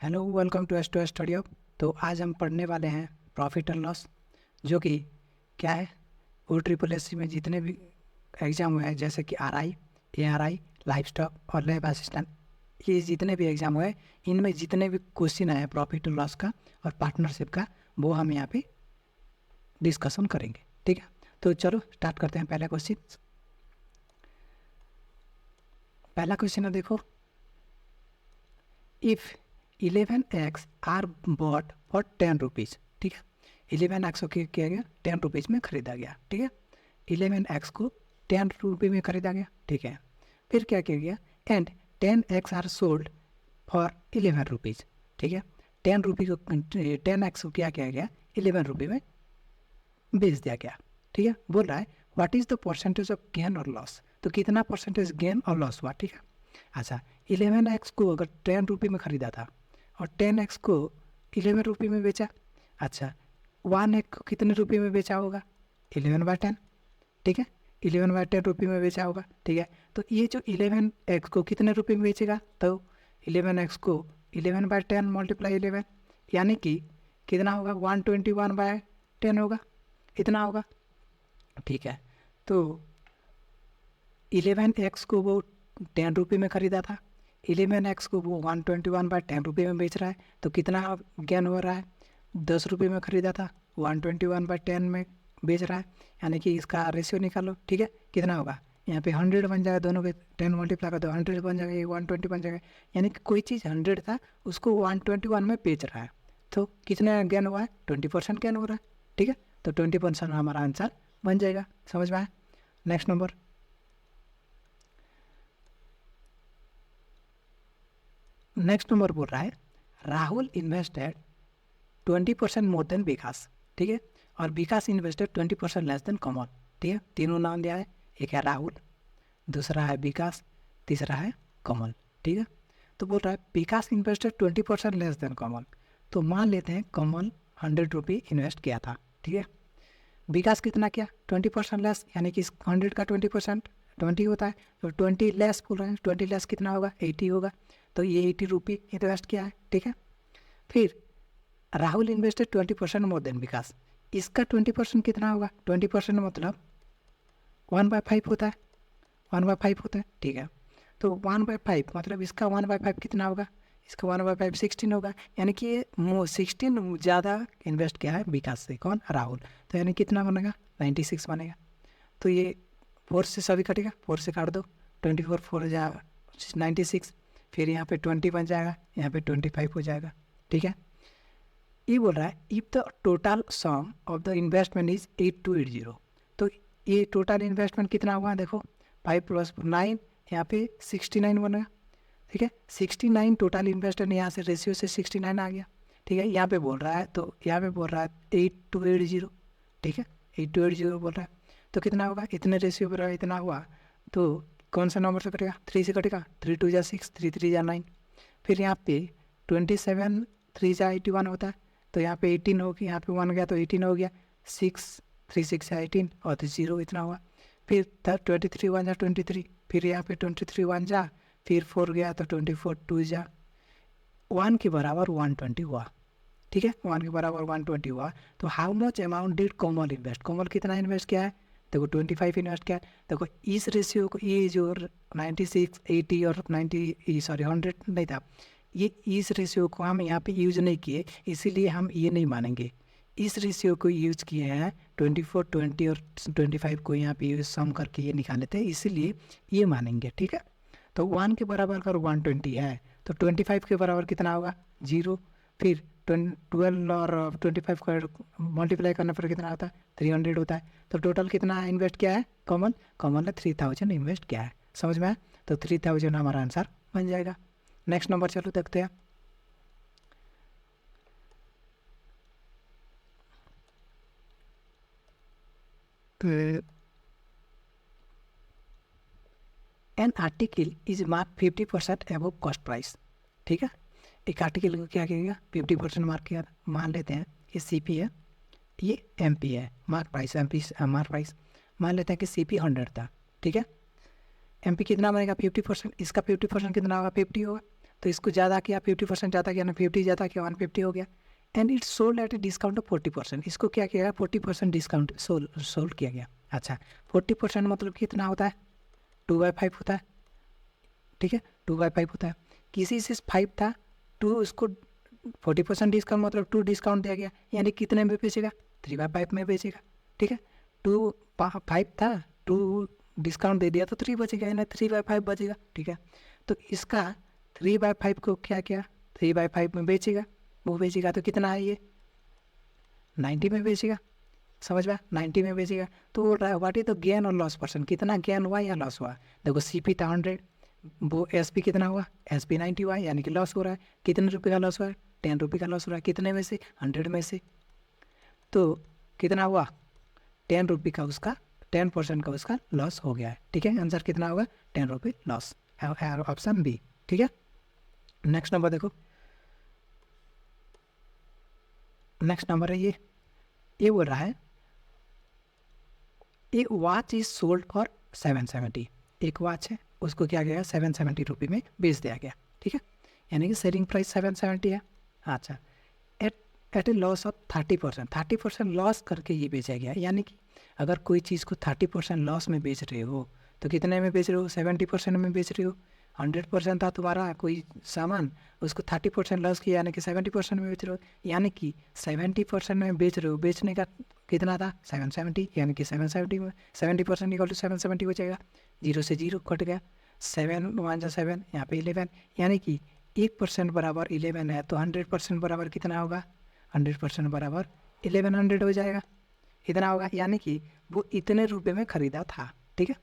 Hello, welcome to S studio. तो आज हम पढ़ने वाले हैं प्रॉफिट एंड लॉस, जो कि क्या है। ओ ट्रिपल एस सी में जितने भी एग्ज़ाम हुए हैं, जैसे कि are I, A R I, life stock और लैब असिस्टेंट, ये जितने भी एग्ज़ाम हुए, इनमें जितने भी क्वेश्चन आए प्रॉफिट एंड लॉस का और पार्टनरशिप का, वो हम यहाँ पे डिस्कशन करेंगे। ठीक है, तो चलो स्टार्ट करते हैं। पहला क्वेश्चन है, देखो। If 11x are bought for 10 rupees. ठीक है, 11x को किया गया 10 रुपीज़ में ख़रीदा गया। ठीक है, 11x को 10 रुपये में ख़रीदा गया। ठीक है, फिर क्या किया गया, and 10x are sold for 11 rupees. ठीक है, 10 रुपये को 10x को क्या किया गया, 11 रुपये में बेच दिया गया। ठीक है, बोल रहा है what is the percentage of gain और लॉस। तो कितना परसेंटेज गेन और लॉस हुआ। ठीक है, अच्छा, 11x को अगर 10 रुपये में ख़रीदा था और 10x को 11 रुपये में बेचा, अच्छा 1x को कितने रुपये में बेचा होगा, 11/10। ठीक है, 11/10 रुपये में बेचा होगा। ठीक है, तो ये जो 11x को कितने रुपये में बेचेगा, तो 11x को 11/10 मल्टीप्लाई 11, यानी कि कितना होगा, 121/10 होगा, इतना होगा। ठीक है, तो 11x को वो 10 रुपये में ख़रीदा था, 11x को वो 121/10 रुपये में बेच रहा है, तो कितना गेन हो रहा है, 10 रुपये में ख़रीदा था, 121/10 में बेच रहा है, यानी कि इसका रेशियो निकालो। ठीक है, कितना होगा, यहाँ पे 100 बन जाएगा, दोनों पे 10 मल्टीप्लाई कर दो, 100 बन जाएगा, ये 120 बन जाएगा, यानी कि कोई चीज़ 100 था उसको 121 में बेच रहा है, तो कितना गेन हुआ है, 20% गेन हो रहा है। ठीक है, तो 20% हमारा आंसर बन जाएगा। समझ में आया। नेक्स्ट नंबर बोल रहा है राहुल इन्वेस्टेड 20% मोर देन विकास। ठीक है, और विकास इन्वेस्टेड 20% लेस देन कमल। ठीक है, तीनों नाम दिया है, एक है राहुल, दूसरा है विकास, तीसरा है कमल। ठीक है, तो बोल रहा है विकास इन्वेस्टेड 20% लेस देन कमल। तो मान लेते हैं कमल 100 रुपये इन्वेस्ट किया था। ठीक है, विकास कितना किया, 20% लेस, यानी कि 100 का 20% 20 होता है, तो 20 लेस बोल रहे हैं, 20 लेस कितना होगा, 80 होगा, तो ये 80 रुपये इन्वेस्ट किया है। ठीक है, फिर राहुल इन्वेस्टेड 20% मोर देन विकास, इसका 20% कितना होगा, 20% मतलब 1/5 होता है, 1/5 होता है। ठीक है, तो 1/5 मतलब इसका 1/5 कितना होगा, इसका 1/5 16 होगा, यानी कि ये 16 ज़्यादा इन्वेस्ट किया है विकास से, कौन, राहुल, तो यानी कितना बनेगा, 96 बनेगा। तो ये 4 से सभी कटेगा, 4 से काट दो, 24 4 हो जाएगा 96, फिर यहाँ पे 20 बन जाएगा, यहाँ पे 25 हो जाएगा। ठीक है, ये बोल रहा है if the total sum of the investment is 8280, तो ये टोटल इन्वेस्टमेंट कितना हुआ, देखो 5 + 9, यहाँ पे 69 बनेगा। ठीक है, 69 टोटल इन्वेस्टमेंट, यहाँ से रेशियो से 69 आ गया। ठीक है, यहाँ पे बोल रहा है, तो यहाँ पे बोल रहा है 8280। ठीक है, 8280 बोल रहा है, तो कितना होगा, इतने रेशियो पर इतना हुआ, तो कौन सा नंबर से कटेगा, 3 से कटेगा, 3 2 जा 6, 3 3 जा 9, फिर यहाँ पे 27 3 जा 81 होता है, तो यहाँ पे 18 हो गया, यहाँ पे 1 गया तो 18 हो गया, 6 3 6 जा 18 और तो 0 इतना हुआ, फिर 23 1 जा 23, फिर यहाँ पे 23 1 जा, फिर 4 गया तो 24 2 जा 1 के बराबर 120 हुआ। ठीक है, 1 के बराबर 120 हुआ, तो how much amount did Kamal invest, Kamal कितना इन्वेस्ट किया है, देखो 25 इन्वेस्ट किया है। देखो इस रेशियो को, ये जो 96 80 और 90 सॉरी 100 नहीं था, ये इस रेशियो को हम यहाँ पे यूज़ नहीं किए, इसीलिए हम ये नहीं मानेंगे। इस रेशियो को यूज़ किए हैं, 24 20 और 25 को यहाँ पे यूज सम करके ये निकाले थे, इसीलिए ये मानेंगे। ठीक है, तो 1 के बराबर अगर 120 है, तो 25 के बराबर कितना होगा, 0, फिर 12 और 25 को मल्टीप्लाई करने पर कितना होता है, 300 होता है। तो टोटल कितना इन्वेस्ट किया है कमल ने 3000 इन्वेस्ट किया है। समझ में आया, तो 3000 हमारा आंसर बन जाएगा। नेक्स्ट नंबर चलो देखते हैं। तो an article is mark 50% above cost price. ठीक है, एक आर्टिकल को क्या कहेगा, 50% मार्क किया, मान लेते हैं ये CP है, ये MP है, mark price MP mark price, मान लेते हैं कि CP 100 था। ठीक है, MP कितना बनेगा, 50%, इसका 50% कितना होगा, 50 होगा, तो इसको ज़्यादा किया 50% ज़्यादा किया ना, 50 ज़्यादा किया 150 हो गया। And it's sold at a discount of 40%। इसको क्या किया गया 40% डिस्काउंट सोल्ड किया गया। अच्छा 40% मतलब कितना होता है 2/5 होता है, ठीक है 2/5 होता है। किसी से 5 था 2 उसको 40% डिस्काउंट मतलब 2 डिस्काउंट दिया गया, यानी कितने में बेचेगा 3/5 में बेचेगा, ठीक है 2/5 था 2 डिस्काउंट दे दिया तो 3 बचेगा, यानी 3/5 बचेगा, ठीक है। तो इसका 3/5 को क्या किया 3/5 में बेचेगा, वो बेचेगा तो कितना है ये 90 में बेचेगा, समझ में 90 में बेचेगा। तो व्हाट इज द गेन और लॉस परसेंट, कितना गेन हुआ या लॉस हुआ। देखो CP था 100, वो SP कितना हुआ SP 90 हुआ, यानी कि लॉस हो रहा है। कितने रुपये का लॉस हुआ है 10 रुपये का लॉस हो रहा है, कितने में से 100 में से। तो कितना हुआ 10 रुपये का उसका 10% का उसका लॉस हो गया है, ठीक है। आंसर कितना होगा 10 रुपये लॉस, ऑप्शन बी, ठीक है। नेक्स्ट नंबर देखो, नेक्स्ट नंबर है ये बोल रहा है ए वॉच इज सोल्ड फॉर 770। एक वॉच है उसको क्या गया 770 रुपये में बेच दिया गया, ठीक है, यानी कि सेलिंग प्राइस 770 है। अच्छा at a loss of 30% loss करके ये बेचा गया, यानी कि अगर कोई चीज़ को 30% लॉस में बेच रहे हो तो कितने में बेच रहे हो 70% में बेच रहे हो। 100% था तुम्हारा कोई सामान, उसको 30% लॉस किया यानी कि 70% में बेच रहे हो, यानी कि 70% में बेच रहे हो, बेचने का कितना था 770, यानी कि 770 में 70% इक्वल टू 770 हो जाएगा। 0 से 0 कट गया, 7 1 जा 7, यहाँ पे 11, यानी कि 1% बराबर 11 है, तो 100% बराबर कितना होगा 100% बराबर 1100 हो जाएगा, इतना होगा, यानी कि वो इतने रुपए में ख़रीदा था, ठीक है।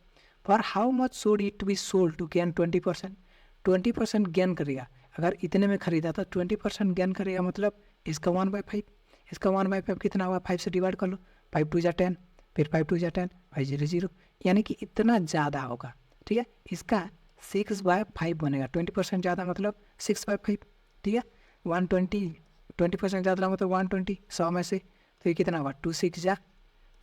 For how much should it be sold to gain 20% gain करेगा। अगर इतने में ख़रीदा तो 20% गेन करेगा, मतलब इसका 1/5, इसका 1/5 कितना हुआ 5 से डिवाइड कर लो, 5 2 जा 10, फिर 5 2 जा 10, 5 0 0, यानी कि इतना ज़्यादा होगा, ठीक है। इसका 6/5 बनेगा, 20% ज़्यादा मतलब 6/5, ठीक है। 120 20% ज़्यादा मतलब 120 100 में से, तो ये कितना हुआ 2 6 जा,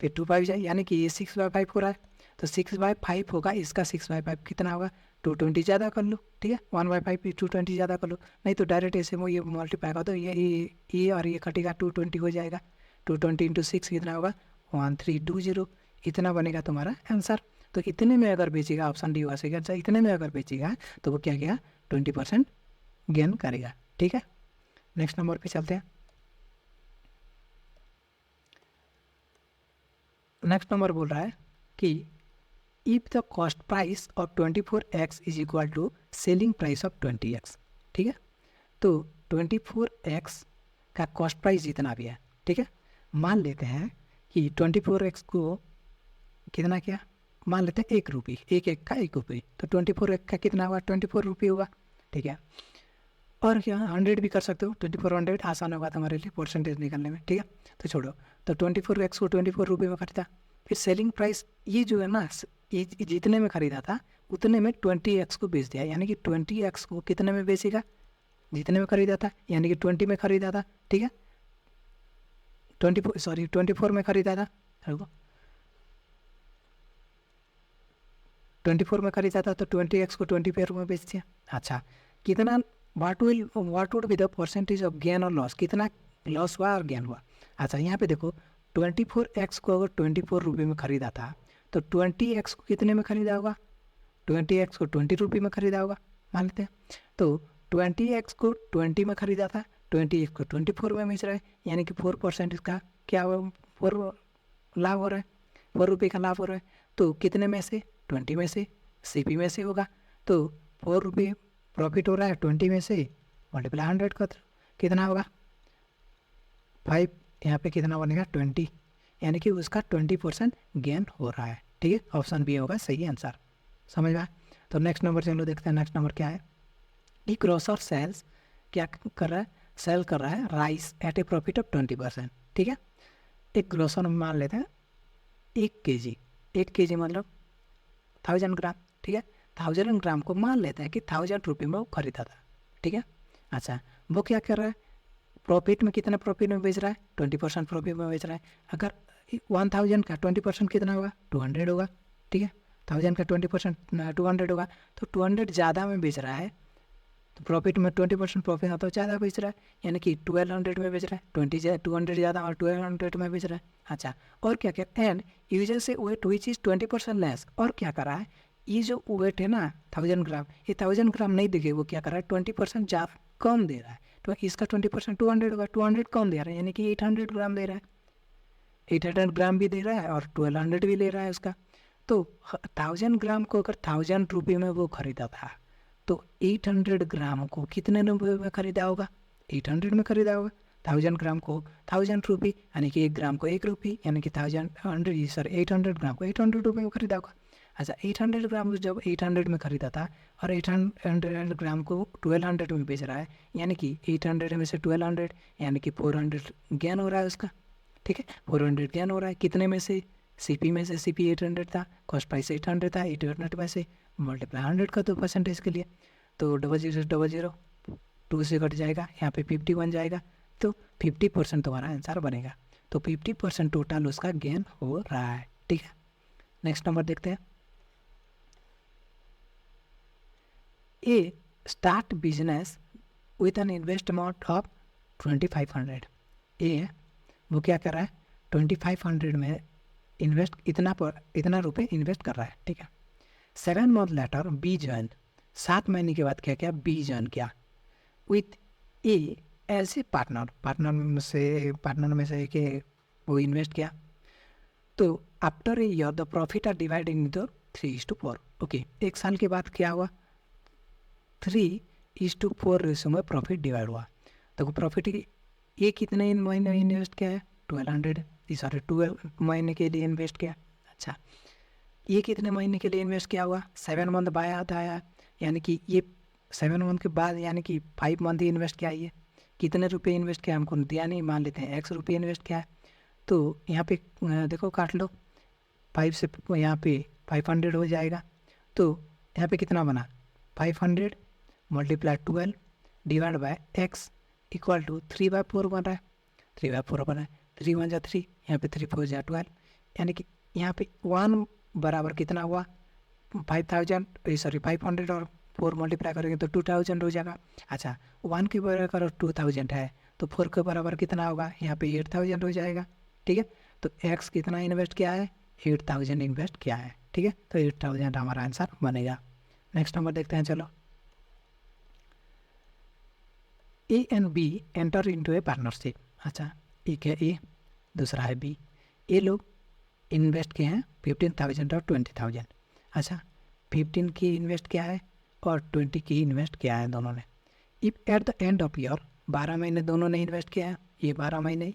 फिर 2 5 जा, यानी कि ये 6/5 हो रहा है, तो 6/5 होगा, इसका 6/5 कितना होगा 220 ज़्यादा कर लो, ठीक है 1/5 भी 220 ज़्यादा कर लो, नहीं तो डायरेक्ट ऐसे ये मल्टीप्लाई कर दो, ये और ये कटेगा 220 हो जाएगा, 220 × 6 कितना होगा 1320, इतना बनेगा तुम्हारा आंसर। तो इतने में अगर बेचेगा, ऑप्शन डी हुआ सही आंसर, इतने में अगर बेचेगा तो वो क्या किया 20% गेन करेगा, ठीक है। नेक्स्ट नंबर पे चलते हैं। नेक्स्ट नंबर बोल रहा है कि if the cost price of 24x is equal to selling price of 20x, ठीक है। तो 24x का कॉस्ट प्राइस जितना भी है, ठीक है, मान लेते हैं कि 24x को कितना किया, मान लेते हैं 1 रुपये, एक का 1 रुपये, तो 24x का कितना हुआ 24 रुपये होगा, ठीक है। और क्या 100 भी कर सकते हो, 2400 आसान होगा तुम्हारे लिए परसेंटेज निकालने में, ठीक है। तो छोड़ो, तो 24x को 24 रुपये में खरीदा, फिर सेलिंग प्राइस ये जो है ना, ये जितने में ख़रीदा था उतने में 20x को बेच दिया, यानी कि 20x को कितने में बेचेगा जितने में ख़रीदा था, यानी कि 20 में ख़रीदा था, ठीक है 24 में ख़रीदा था, 24 में खरीदा था, तो 20x को 24 में बेच दिया। अच्छा कितना what would be the percentage of gain और लॉस, कितना लॉस हुआ और गेन हुआ। अच्छा यहाँ पे देखो 24x को अगर 24 रुपये में ख़रीदा था तो 20x को कितने में ख़रीदा होगा 20x को 20 रुपये में ख़रीदा होगा, मान लेते हैं। तो 20x को 20 में ख़रीदा था, 20x को 24 में बेच रहा है, यानी कि 4% इसका क्या हुआ 4 लाभ हो रहा है, 4 रुपये का लाभ हो रहा है। तो कितने में से 20 में से, CP में से होगा, तो 4 रुपये प्रॉफिट हो रहा है 20 में से, मल्टीप्लाई 100 का कितना होगा 5, यहाँ पे कितना बनेगा 20, यानी कि उसका 20% गेन हो रहा है, ठीक है। ऑप्शन बी होगा सही आंसर, समझ में। तो नेक्स्ट नंबर चलो देखते हैं, नेक्स्ट नंबर क्या है। ई ग्रोसर सेल्स क्या कर रहा है, सेल कर रहा है rice at a profit of 20%, ठीक है। एक ग्रोसर में मान लेते हैं 1 kg मतलब 1000 ग्राम, ठीक है 1000 ग्राम को मान लेते हैं कि 1000 रुपये में वो खरीदा था, ठीक है। अच्छा वो क्या कर रहा है प्रॉफिट में, कितना प्रॉफिट में बेच रहा है 20% प्रॉफिट में बेच रहा है। अगर 1000 का 20% कितना होगा 200 होगा, ठीक है 1000 का 20% 200 होगा, तो 200 ज़्यादा में बेच रहा है तो प्रॉफिट में 20% प्रॉफिट है तो ज़्यादा बेच रहा है, यानी कि 1200 में बेच रहा है, 200 ज़्यादा और 1200 में बेच रहा है। अच्छा, और क्या क्या, एंड यूजर से वेट विच इज़ 20% लेस, और क्या कर रहा है, ये जो वेट है ना 1000 ग्राम, ये 1000 ग्राम नहीं देखे, वो क्या कर रहा है 20% ज़्यादा कम दे रहा है। तो इसका 20% 200 होगा, 200 कम दे रहा है, यानी कि 800 ग्राम दे रहा है, 800 ग्राम भी दे रहा है और 1200 भी ले रहा है उसका। तो 1000 ग्राम को अगर 1000 रुपये में वो खरीदा था, तो 800 ग्राम को कितने रुपये में खरीदा होगा, 800 में खरीदा होगा। 1000 ग्राम को 1000 रुपये, यानी कि 1 ग्राम को 1 रुपये, यानी कि 800 ग्राम को 800 रुपये में खरीदा होगा। अच्छा, 800 ग्राम जब 800 में खरीदा था और 800 ग्राम को 1200 में बेच रहा है, यानी कि 800 में से 1200, यानी कि 400 गेन हो रहा है उसका। ठीक है, 400 गेन हो रहा है, कितने में से, सीपी में से। सीपी 800 था, कॉस्ट प्राइस 800 था, 800 में से मल्टीप्लाई 100 का तो परसेंटेज के लिए, तो 00 2 से कट जाएगा, यहाँ पे 50 बन जाएगा, तो 50% तुम्हारा आंसर बनेगा। तो 50% टोटल उसका गेन हो रहा है। ठीक है, नेक्स्ट नंबर देखते हैं। A start business with an invest amount of 2500। A वो क्या कर रहा है, 2500 में इन्वेस्ट, इतना रुपए इन्वेस्ट कर रहा है। ठीक है, 7 मंथ लेटर बी जॉइन, 7 महीने के बाद क्या किया, बी जॉइन किया with a as a partner में से कि वो इन्वेस्ट किया। तो after a year the profit are divided into 3:4। Okay, एक साल के बाद क्या हुआ, 3:4 रेशो में प्रॉफिट डिवाइड हुआ। तो प्रॉफिट ये कितने महीने इन्वेस्ट किया है, 12 महीने के लिए इन्वेस्ट किया। अच्छा, ये कितने महीने के लिए इन्वेस्ट किया हुआ, 7 मंथ बाद आया, यानी कि ये 7 मंथ के बाद, यानी कि 5 मंथ ही इन्वेस्ट किया। ये कितने रुपए इन्वेस्ट किया हमको दिया नहीं, मान लेते हैं x रुपये इन्वेस्ट किया है। तो यहाँ पे देखो काट लो, 5 से यहाँ पे 500 हो जाएगा। तो यहाँ पे कितना बना, 500 multiply 12 divide by x equal to 3/4 बन रहा है, 3/4 बना है, 3 1 जा 3, यहाँ पे 3 4 जा 12, यानी कि यहाँ पे 1 बराबर कितना हुआ, 500 और 4 मल्टीप्लाई करेंगे तो 2000 हो जाएगा। अच्छा, 1 के बराबर 2000 है, तो 4 के बराबर कितना होगा, यहाँ पे 8000 हो जाएगा। ठीक है, तो x कितना इन्वेस्ट किया है, 8000 इन्वेस्ट किया है। ठीक है, तो 8000 हमारा आंसर बनेगा। नेक्स्ट नंबर देखते हैं, चलो। A and B enter into a partnership. अच्छा, एक है ए, दूसरा है बी। ये लोग इन्वेस्ट किए हैं 15,000 और 20,000। अच्छा, 15 की इन्वेस्ट किया है और 20 की इन्वेस्ट किया है दोनों ने। If at the end of year, 12 महीने दोनों ने इन्वेस्ट किया है, ये 12 महीने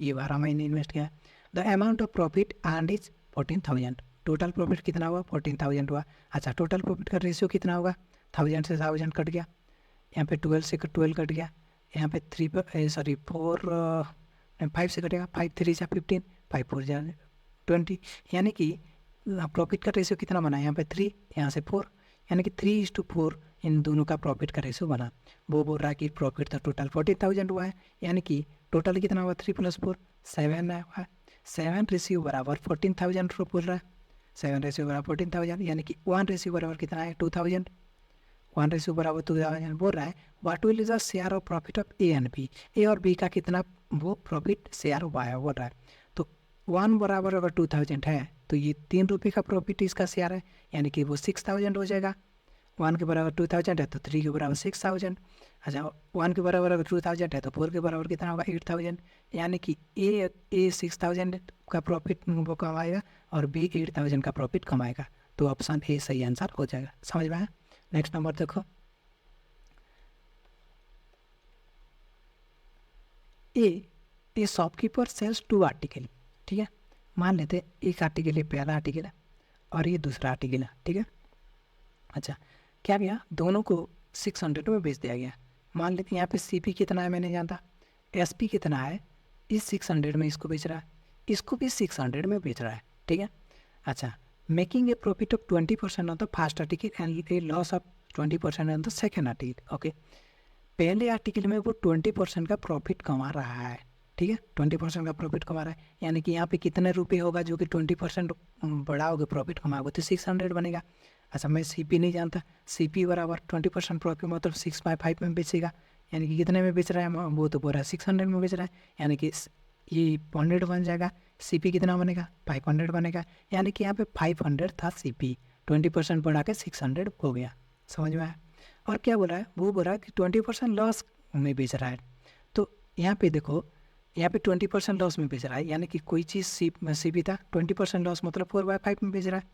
इन्वेस्ट किया है। The amount of profit earned is 14,000। Total profit कितना हुआ, 14,000 हुआ। अच्छा, टोटल प्रॉफिट का रेशियो कितना होगा, 1000 से 1000 कट गया, यहाँ पे 12 से 12 कट गया, यहाँ पे 5 से कटेगा, 5 3 जा 15, 5 4 जा 20, यानी कि प्रॉफिट का रेशियो कितना बना, यहाँ पे 3, यहाँ से 4, यानी कि 3:4 इन दोनों का प्रॉफिट का रेशियो बना। वो बोल रहा है कि प्रॉफिट तो टोटल 14,000 हुआ है, यानी कि टोटल कितना हुआ, 3 + 4 7 हुआ। 7 रेशियो बराबर 14,000 बोल रहा है, 7 रेशियो बराबर 14,000, यानी कि 1 रेशियो बराबर कितना है, 2000। 1 रेशियो बराबर 2000 बोल रहा है। What will is the share of profit of A and B, A और बी का कितना वो प्रॉफिट शेयर हुआ है बोल रहा है। तो 1 बराबर अगर 2000 है, तो ये 3 रुपये का प्रॉफिट इसका शेयर है, यानी कि वो 6000 हो जाएगा। 1 के बराबर 2000 है तो 3 के बराबर 6000। अच्छा, 1 के बराबर अगर 2000 है तो 4 के बराबर कितना होगा, 8000, यानी कि ए 6000 का प्रॉफिट वो कमाएगा और बी 8000 का प्रॉफिट कमाएगा। तो ऑप्शन ए सही आंसर हो जाएगा। समझ में आया। नेक्स्ट नंबर देखो, ए शॉपकीपर सेल्स 2 आर्टिकल। ठीक है, मान लेते एक आर्टिकल, ये पहला आर्टिकल है और ये दूसरा आर्टिकल है। ठीक है, अच्छा क्या किया, दोनों को 600 में बेच दिया गया। मान लेते यहाँ पे सीपी कितना है मैंने जानता, एसपी कितना है, इस 600 में इसको बेच रहा है, इसको भी 600 में बेच रहा है। ठीक है, अच्छा, making a profit of 20% on the first article and A loss of 20% on the second article. Okay, पहले आर्टिकल में वो 20% का प्रॉफिट कमा रहा है। ठीक है, 20% का प्रॉफिट कमा रहा है, यानी कि यहाँ पे कितने रुपए होगा जो कि 20% बढ़ाओगे प्रॉफिट कमाओगे तो 600 बनेगा। अच्छा मैं CP नहीं जानता, CP बराबर 20% प्रॉफिट मतलब 6/5 में बेचेगा, यानी कि कितने में बेच रहा है, वो तो बोल रहा है 600 में बेच रहा है, यानी कि ये 100 बन जाएगा, CP कितना बनेगा 500 बनेगा, यानी कि यहाँ पे 500 था CP, 20% बढ़ा के 600 हो गया। समझ में आया। और क्या बोल रहा है, वो बोल रहा है कि 20% लॉस में बेच रहा है। तो यहाँ पे देखो, यहाँ पे 20% लॉस में बेच रहा है, यानी कि कोई चीज़ CP था, 20% लॉस मतलब 4/5 में बेच रहा है,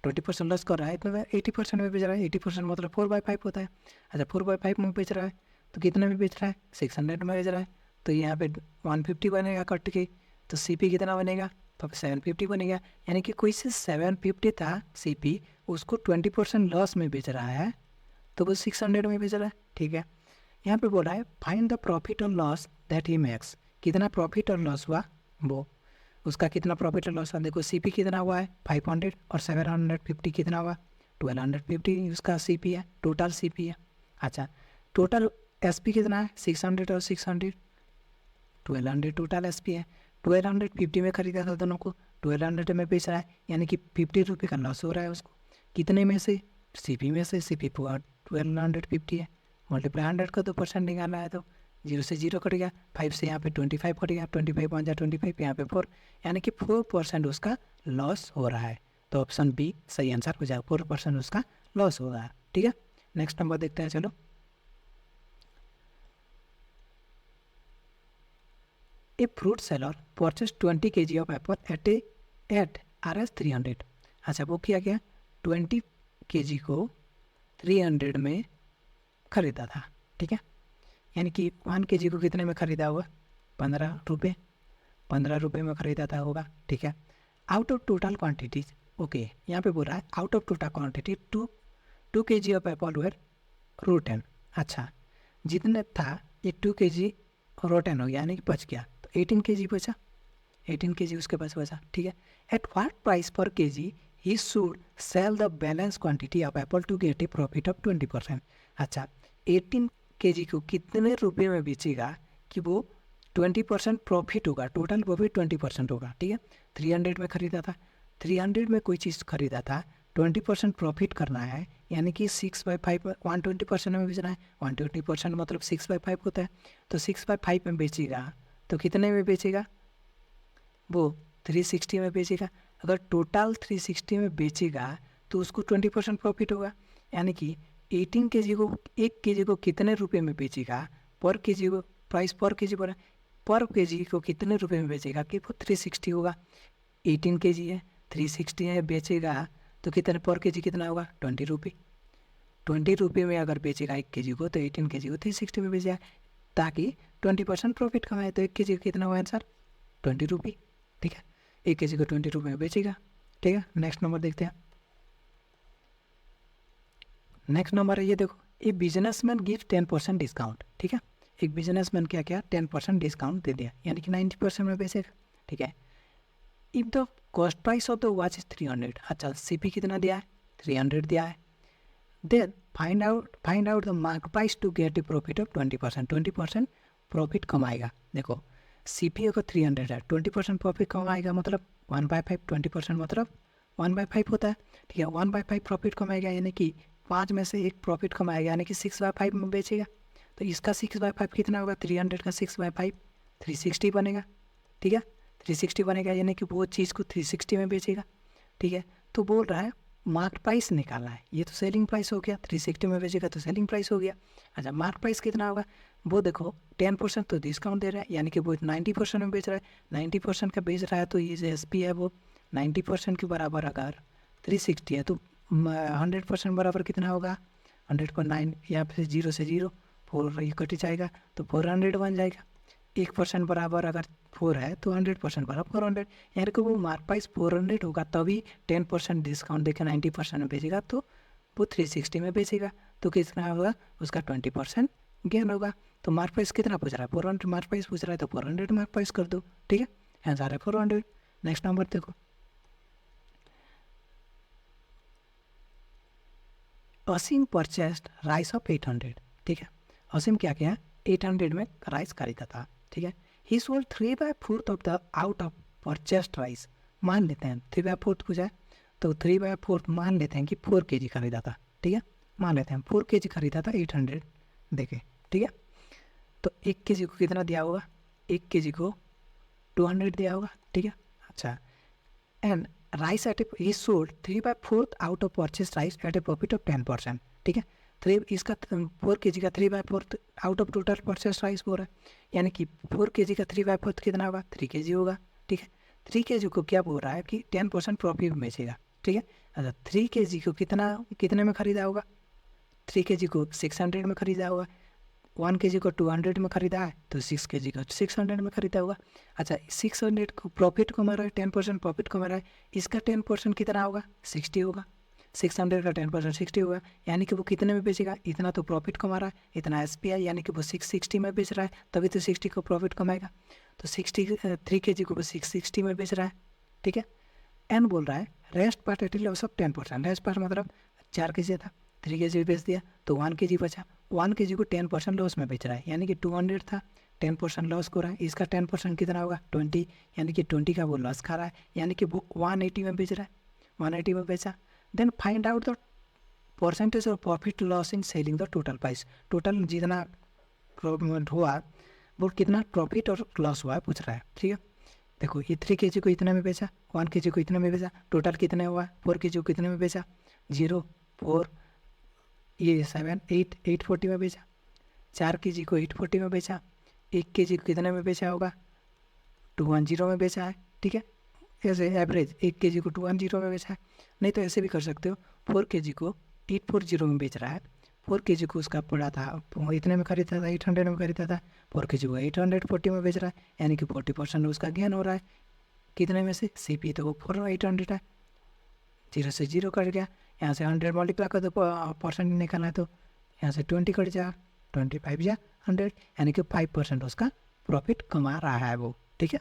20% लॉस कर रहा है तो 80% में बेच रहा है, 80% मतलब 4/5 होता है। अच्छा 4/5 में बेच रहा है तो कितने में बेच रहा है, 600 में बेच रहा है, तो यहाँ पे 150 बनेगा कट के, तो CP कितना बनेगा, तो 750 बनेगा, यानी कि कोई से 750 था CP, उसको 20% लॉस में बेच रहा है, तो वो 600 में बेच रहा है। ठीक है, यहाँ पे बोला है फाइंड द प्रॉफिट और लॉस दैट ही मेक्स, कितना प्रॉफिट और लॉस हुआ वो, उसका कितना प्रॉफिट और लॉस हुआ। देखो CP कितना हुआ है 500 और 750 कितना हुआ 1250, उसका CP है, टोटल CP है। अच्छा टोटल SP कितना है 600 और 600, 1200 टोटल SP है, 1250 में खरीदा था दोनों को, 1200 में बेच रहा है, यानी कि 50 रुपये का लॉस हो रहा है उसको, कितने में से, CP में से, CP 1250 है, मल्टीप्लाई 100 का 2% निकालना है, तो 0 से 0 कट गया, 5 से यहाँ पे 25 कट गया, 25 5 25, यहाँ पे 4, यानी कि 4% उसका लॉस हो रहा है। तो ऑप्शन बी सही आंसर हो जाएगा, 4% उसका लॉस हो रहा है। ठीक है, नेक्स्ट नंबर देखते हैं, चलो। A fruit seller purchased 20 kg of apple at Rs 300। अच्छा वो किया गया 20 kg को 300 में खरीदा था। ठीक है, यानी कि 1 kg को कितने में खरीदा होगा, 15 रुपये, 15 रुपये में खरीदा था होगा। ठीक है, out of total quantities, okay यहाँ पे बोल रहा है out of total quantity 2 kg of apple were rotten. अच्छा जितने था ये 2 kg रोटन हो गया, यानी कि बच गया, तो 18 kg बचा, 18 kg उसके पास बचा। ठीक है, at what price per kg he should sell the balance quantity of apple to get a profit of 20%। अच्छा 18 kg को कितने रुपए में बेचेगा कि वो 20% प्रॉफिट होगा, टोटल प्रॉफिट 20% होगा। ठीक है, 300 में खरीदा था, 300 में कोई चीज़ खरीदा था, 20% प्रॉफिट करना है, यानी कि 6/5 120% में बेचना है, 120% मतलब 6/5 होता है, तो 6/5 में बेचेगा तो कितने में बेचेगा, वो 360 में बेचेगा। अगर टोटल 360 में बेचेगा तो उसको 20% प्रॉफिट होगा, यानी कि 18 kg को 1 kg को कितने रुपए में बेचेगा, पर kg को प्राइस पर kg पर kg को कितने रुपए में बेचेगा कि वो 360 होगा। 18 kg है, 360 है, बेचेगा तो कितने पर kg कितना होगा 20 रुपये, 20 रुपये में अगर बेचेगा 1 kg को तो 18 kg को 360 में बेचेगा, ताकि 20% प्रॉफिट कमाए। तो 1 kg का कितना हुआ आंसर 20 रुपये। ठीक है, 1 kg को 20 रुपये में बेचेगा। ठीक है, नेक्स्ट नंबर देखते हैं। नेक्स्ट नंबर है ये देखो, ए बिजनेसमैन गिव 10% डिस्काउंट। ठीक है, एक बिजनेसमैन क्या किया 10% डिस्काउंट दे दिया, यानी कि 90% में बेचेगा। ठीक है, if the cost price of the watch is 300। अच्छा CP कितना दिया है 300 दिया है, then find out the market price to get a profit of 20%, 20% profit कमाएगा। देखो CP अगर 300 है, 20% प्रॉफिट कमाएगा मतलब 1/5, 20% मतलब 1/5 होता है। ठीक है, 1/5 प्रॉफिट कमाएगा, यानी कि 5 में से 1 प्रॉफिट कमाएगा, यानी कि 6/5 में बेचेगा, तो इसका 6/5 कितना होगा, 300 का 6/5 360 बनेगा। ठीक है, 360 बनेगा, यानी कि वो चीज़ को 360 में बेचेगा। ठीक है, तो बोल रहा है मार्केट प्राइस निकालना है, ये तो सेलिंग प्राइस हो गया, 360 में बेचेगा तो सेलिंग प्राइस हो गया। अच्छा मार्केट प्राइस कितना होगा, वो देखो 10% तो डिस्काउंट दे रहा है, यानी कि वो 90% में बेच रहा है, 90% का बेच रहा है, तो ये जो SP है वो 90% के बराबर अगर 360 है तो 100% बराबर कितना होगा 100.9, या फिर 0 से 0 4 ये कट जाएगा तो 400 बन जाएगा। 1% बराबर अगर 4 है तो 100% बराबर 400, यानी कि वो मार्क प्राइस 400 होगा, तभी 10% डिस्काउंट देकर 90% में बेचेगा, तो वो 360 में बेचेगा, तो कितना होगा उसका 20% गेन होगा। तो मार्क प्राइस कितना पूछ रहा है 400, मार्क प्राइस पूछ रहा है तो 400 मार्क प्राइस कर दो। ठीक है, आंसर है 400। नेक्स्ट नंबर देखो, असीम परचेस्ड राइस ऑफ 800। ठीक है, असीम क्या किया 800 में राइस खरीदा था। ठीक है, ही sold 3/4 of the out of purchased rice, मान लेते हैं 3/4 पूछा है, तो 3/4 मान लेते हैं कि 4 kg खरीदा था, ठीक है, मान लेते हैं 4 kg खरीदा था 800 देके, ठीक है। तो 1 kg को कितना दिया होगा, 1 kg को 200 दिया होगा, ठीक है। अच्छा, and rice at he sold 3/4 out of purchase rice at a profit of 10%, ठीक है। 3 इसका 4 kg का 3/4 out of total purchase rice बोल रहा है, यानी कि 4 kg का 3/4 कितना होगा, 3 kg होगा, ठीक है। 3 kg को क्या बोल रहा है कि 10% प्रॉफिट में बेचेगा, ठीक है। अच्छा, 3 kg को कितने में खरीदा होगा, 3 kg को 600 में खरीदा होगा, 1 kg को 200 में खरीदा है, तो 6 kg को 600 में खरीदा होगा। अच्छा, 600 को प्रॉफिट कमा रहा है, 10% प्रॉफिट कमा रहा है, इसका 10% कितना होगा, 60 होगा। 600 का 10% 60 होगा, यानी कि वो कितने में बेचेगा, इतना तो प्रॉफिट कमा रहा है, इतना SPI, यानी कि वो 660 में बेच रहा है, तभी तो 60 को प्रॉफिट कमाएगा। तो 3 kg को वो 660 में बेच रहा है, ठीक है। एन बोल रहा है rest part at loss of 10%, rest part मतलब 4 kg था, 3 kg बेच दिया तो 1 kg बचा, 1 kg को 10% लॉस में बेच रहा है, यानी कि 200 था, 10% लॉस को रहा है, इसका 10% कितना होगा 20, यानी कि 20 का वो लॉस खा रहा है, यानी कि वो 180 में बेच रहा है, 180 में बेचा। Then find out the percentage of profit loss in selling the total price, total जितना हुआ वो कितना प्रॉफिट और लॉस हुआ है पूछ रहा है, ठीक है। देखो ये 3 kg को इतने में बेचा, 1 kg को इतने में बेचा, टोटल कितने हुआ, 4 kg को कितने में बेचा, 0 4 ये 7 8 840 में बेचा, 4 kg को 840 में बेचा, 1 kg को कितने में बेचा होगा, 210 में बेचा है, ठीक है। ऐसे एवरेज 1 kg को 210 में बेचा है, नहीं तो ऐसे भी कर सकते हो, 4 kg को 840 में बेच रहा है, 4 kg को उसका पड़ा था इतने में खरीदा था, 800 में खरीदा था, 4 kg को 840 में बेच रहा है, यानी कि 40% उसका गेन हो रहा है, कितने में से, CP तो वो 800 है, 0 से 0 कट गया, यहाँ से 100 मल्टीप्लाई कर दो, परसेंट निकालना है तो यहाँ से 20 कट जाएगा, 25 या 100, यानी कि 5% उसका प्रॉफिट कमा रहा है वो, ठीक है।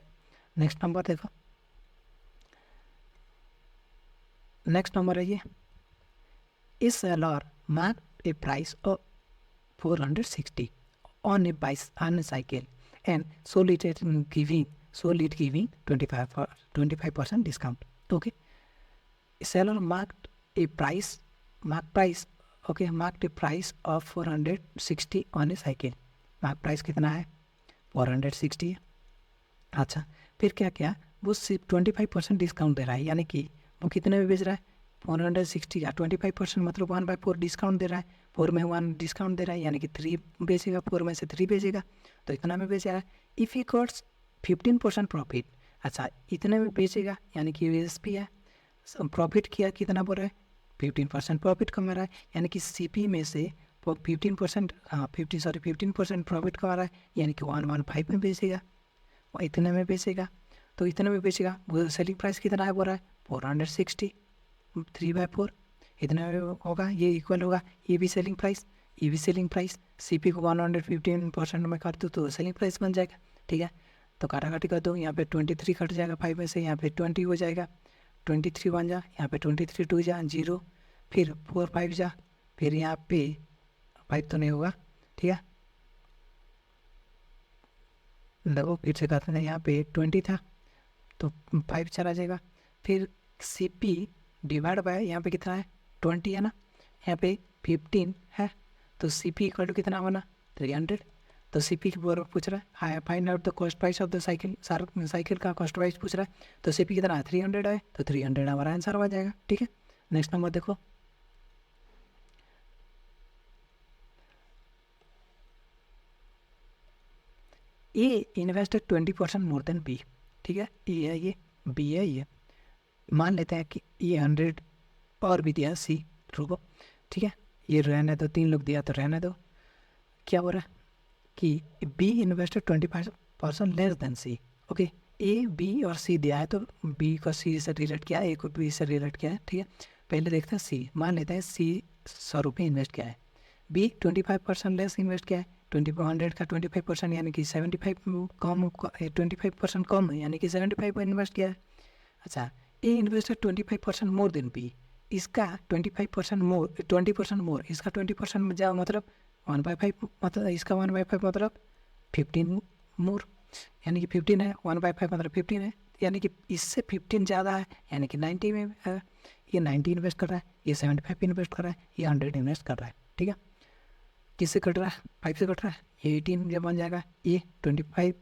नेक्स्ट नंबर देखो, नेक्स्ट नंबर है ये, इस seller mark A price of 460 on a cycle and sold it giving 25% discount. Okay, seller marked a price of 460 on a cycle. Mark price कितना है, 460 है। अच्छा, फिर क्या क्या, वो सिर्फ 25% डिस्काउंट दे रहा है, यानी कि वो कितने में बेच रहा है, 460 का 25% मतलब 1/4 डिस्काउंट दे रहा है, 4 में 1 डिस्काउंट दे रहा है, यानी कि 3 बेचेगा, 4 में से 3 बेचेगा, तो इतना में बेच रहा है। इफ़ ही गॉट्स 15% प्रॉफिट, अच्छा इतने में बेचेगा, यानी कि USP है, प्रॉफिट किया कितना बोल रहा है, 15% प्रॉफिट कमा रहा है, यानी कि CP में से 15% प्रॉफिट कमा रहा है, यानी कि 115 में बेचेगा, इतने में बेचेगा, तो इतने में बेचेगा, वो सेलिंग प्राइस कितना है बोल रहा है, 460, 3/4 इतना होगा, ये इक्वल होगा, ये भी सेलिंग प्राइस, ये भी सेलिंग प्राइस, CP को 115% में कर दो तो सेलिंग प्राइस बन जाएगा, ठीक है। तो काटाकाटी कर दो, यहाँ पे 23 कट जाएगा 5 में से, यहाँ पे 20 हो जाएगा, 23 बन जा, यहाँ पे 23 2 जा 0, फिर 4 5 जा, फिर यहाँ पे 5 तो नहीं होगा, ठीक है, लगो फिर से कहते हैं, यहाँ पे 20 था तो 5 चला जाएगा, फिर CP डिवाइड बाय यहाँ पे कितना है, 20 है ना, यहाँ पे 15 है, तो CP इक्वल टू कितना होना, 300, तो CP की बारे में पूछ रहा है, find out the cost price of the cycle, cycle का कॉस्ट प्राइस पूछ रहा है, तो CP कितना है, 300 है, तो 300 हमारा आंसर हो जाएगा, ठीक है। नेक्स्ट नंबर देखो, ए इन्वेस्टेड 20% मोर देन B, ठीक है, ए है ये, B है ये, मान लेते हैं कि ये 100 और भी दिया C, रुको, ठीक है, ये रहने दो, 3 लोग दिया तो रहने दो, क्या हो रहा है कि B invested 25% less than C, okay, A B और C दिया है, तो B को C से रिलेट किया है, A को B से रिलेट किया है, ठीक है। पहले देखते हैं C, मान लेते हैं C 100 रुपये इन्वेस्ट किया है, B 25% लेस इन्वेस्ट किया है, 100 का 25% यानी कि 75 कम, 25% कम यानी कि 75 इन्वेस्ट किया है। अच्छा, ए इन्वेस्टेड 25% मोर देन B, इसका 25% मोर, 20% मोर, इसका 20% जा मतलब 1/5, मतलब इसका 1/5 मतलब 15 मोर, यानी कि 15 है, 1/5 मतलब 15 है, यानी कि इससे 15 ज़्यादा है, यानी कि 90 में है, ये 90 इन्वेस्ट कर रहा है, ये 75 इन्वेस्ट कर रहा है, ये 100 इन्वेस्ट कर रहा है। ठीक है, किससे कट रहा है? 5 से कट रहा है, ये 18 जब बन जाएगा, ये 25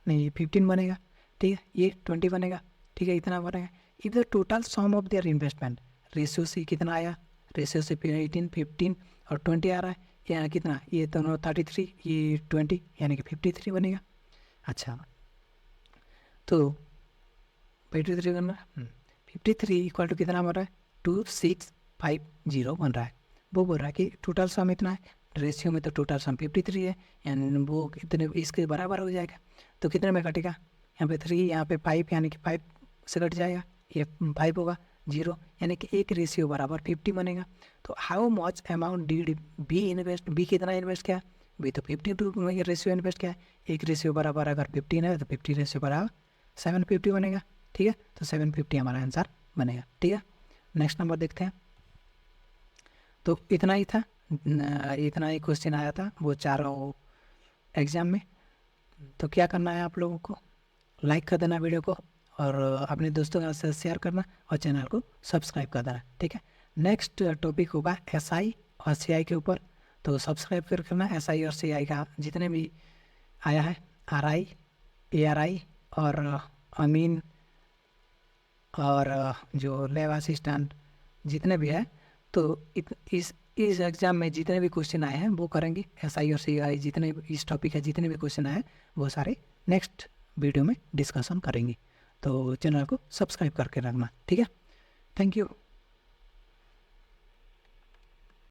नहीं, ये 15 बनेगा। ठीक है, ये 20 बनेगा। ठीक है, इतना बनेगा। If the total sum of their investment, ratio से कितना आया, रेशियो से 18, 15 और 20 आ रहा है, यहाँ कितना, ये दोनों 33, ये 20, यानी कि 53 बनेगा। अच्छा, तो 53 करना, 53 इक्वल टू कितना बन रहा है, 2650 बन रहा है। वो बोल रहा है कि टोटल सम इतना है, रेशियो में तो टोटल सम 53 है, यानी वो कितने इसके बराबर हो जाएगा। तो कितने में कटेगा, यहाँ पे 3, यहाँ पे 5, यानी कि 5 से कट जाएगा, ये 5 होगा, 0, यानी कि एक रेशियो बराबर 50 बनेगा। तो how much amount did B invest, B कितना इन्वेस्ट किया, बी तो 52 रेशियो इन्वेस्ट किया है। एक रेशियो बराबर अगर 15 है तो 50 रेशियो बराबर 750 बनेगा। ठीक है, तो 750 हमारा आंसर बनेगा। ठीक है, नेक्स्ट नंबर देखते हैं। तो इतना ही था, इतना ही क्वेश्चन आया था वो चारों एग्ज़ाम में। तो क्या करना है आप लोगों को, लाइक कर देना वीडियो को, और अपने दोस्तों के साथ शेयर करना, और चैनल को सब्सक्राइब कर देना। ठीक है, नेक्स्ट टॉपिक होगा SI और CI के ऊपर, तो सब्सक्राइब करना। SI और CI का जितने भी आया है, RI, ARI और अमीन और जो लैब असिस्टेंट जितने भी है, तो इस एग्ज़ाम में जितने भी क्वेश्चन आए हैं वो करेंगे। SI और CI जितने इस टॉपिक है, जितने भी क्वेश्चन आए हैं वो सारे नेक्स्ट वीडियो में डिस्कशन करेंगे। तो चैनल को सब्सक्राइब करके रखना। ठीक है, थैंक यू।